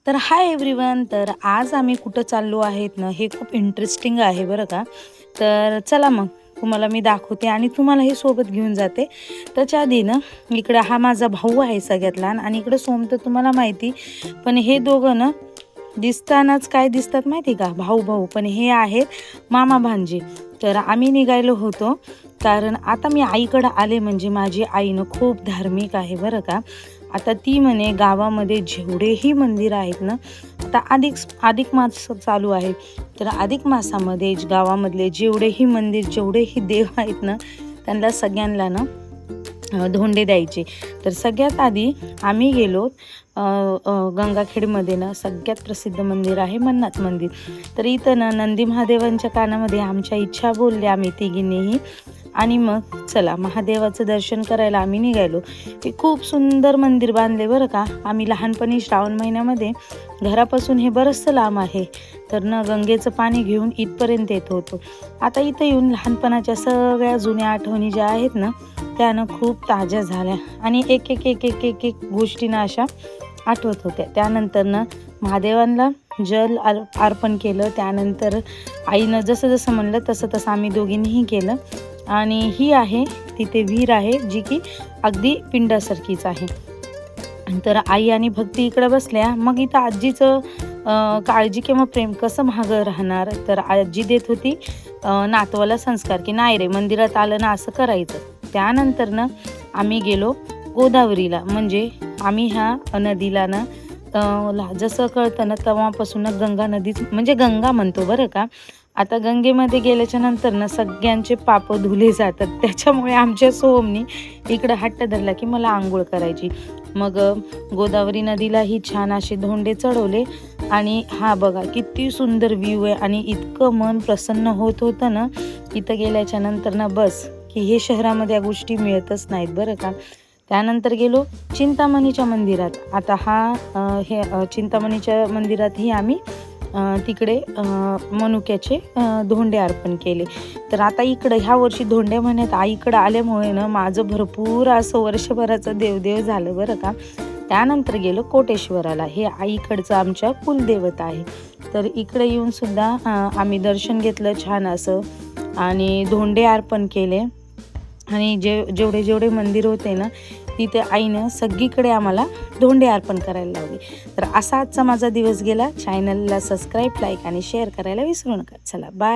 तर hi everyone. तर आज आम्ही कुठं चाललो आहेत ना, हे खूप इंटरेस्टिंग आहे बरं का. तर चला मग तुम्हाला मी दाखवते आणि तुम्हालाही सोबत घेऊन जाते. त्याच्या आधी ना, इकडं हा माझा भाऊ आहे सगळ्यात लहान आणि इकडं सोम तर तुम्हाला माहिती. पण हे दोघं ना दिसतानाच काय दिसतात माहिती का, भाऊ भाऊ, पण हे आहेत मामा भांजे. तर आम्ही निघालो होतो कारण आता मी आईकडं आले म्हणजे माझी आई ना खूप धार्मिक आहे बरं का. आता ती म्हणे गावामध्ये जेवढेही मंदिर आहेत ना, आता अधिक मास चालू आहे. तर अधिक मासामध्ये गावामधले जेवढेही मंदिर जेवढेही देव आहेत ना, त्यांना सगळ्यांना ना धोंडे द्यायचे. तर सगळ्यात आधी आम्ही गेलो गंगाखेडमध्ये ना सगळ्यात प्रसिद्ध मंदिर आहे मन्नाथ मंदिर. तर इथं ना नंदी महादेवांच्या कानामध्ये आमच्या इच्छा बोलल्या आम्ही तिघींनीही. आणि मग चला महादेवाचं दर्शन करायला आम्ही निघालो. हे खूप सुंदर मंदिर बांधले बरं का. आम्ही लहानपणी श्रावण महिन्यामध्ये घरापासून हे बरंचसं लांब आहे, तर ना गंगेचं पाणी घेऊन इथपर्यंत येत होतो. आता इथं येऊन लहानपणाच्या सगळ्या जुन्या आठवणी ज्या आहेत ना, त्यानं खूप ताज्या झाल्या आणि एक एक एक एक एक एक गोष्टींना अशा आठवत होत्या. त्यानंतरनं महादेवांना जल अर्पण केलं. त्यानंतर आईनं जसं जसं म्हणलं तसं तसं आम्ही दोघींनीही केलं. आणि ही आहे तिथे विहीर आहे जी की अगदी पिंडासारखीच आहे. तर आई आणि भक्ती इकडं बसल्या. मग इथं आजीचं काळजी किंवा प्रेम कसं मागं राहणार. तर आजी देत होती नातवाला संस्कार की नाही रे, मंदिरात आलं ना असं करायचं. त्यानंतर ना आम्ही गेलो गोदावरीला. म्हणजे आम्ही ह्या नदीला ना जसं कळतं ना तेव्हापासून गंगा नदीच म्हणजे गंगा म्हणतो बरं का. आता गंगेमध्ये गेल्याच्या नंतर ना सगळ्यांचे पापं धुले जातात. त्याच्यामुळे आमच्या सोहमनी इकडं हट्ट धरला की मला आंघोळ करायची. मग गोदावरी नदीलाही छान असे धोंडे चढवले. आणि हा बघा किती सुंदर व्ह्यू आहे आणि इतकं मन प्रसन्न होत होतं ना इथं गेल्याच्या नंतर ना, बस की हे शहरामध्ये या गोष्टी मिळतच नाहीत बरं का. त्यानंतर गेलो चिंतामणीच्या मंदिरात. आता हे चिंतामणीच्या मंदिरातही आम्ही तिकडे मनुक्याचे धोंडे अर्पण केले. तर आता इकडं ह्या वर्षी धोंडे महिन्यात आईकडं आल्यामुळे ना माझं भरपूर असं वर्षभराचं देवदेव झालं बरं का. त्यानंतर गेलो कोटेश्वराला. हे आईकडचं आमच्या कुलदेवता आहे. तर इकडे येऊन सुद्धा आम्ही दर्शन घेतलं छान असं आणि धोंडे अर्पण केले. आणि जेवढे जेवढे मंदिर होते ना तिथे आईनं सगळीकडे आम्हाला धोंडे अर्पण करायला लावले. तर असा आजचा माझा दिवस गेला. चॅनलला सबस्क्राईब, लाईक आणि शेअर करायला विसरू नका. चला बाय.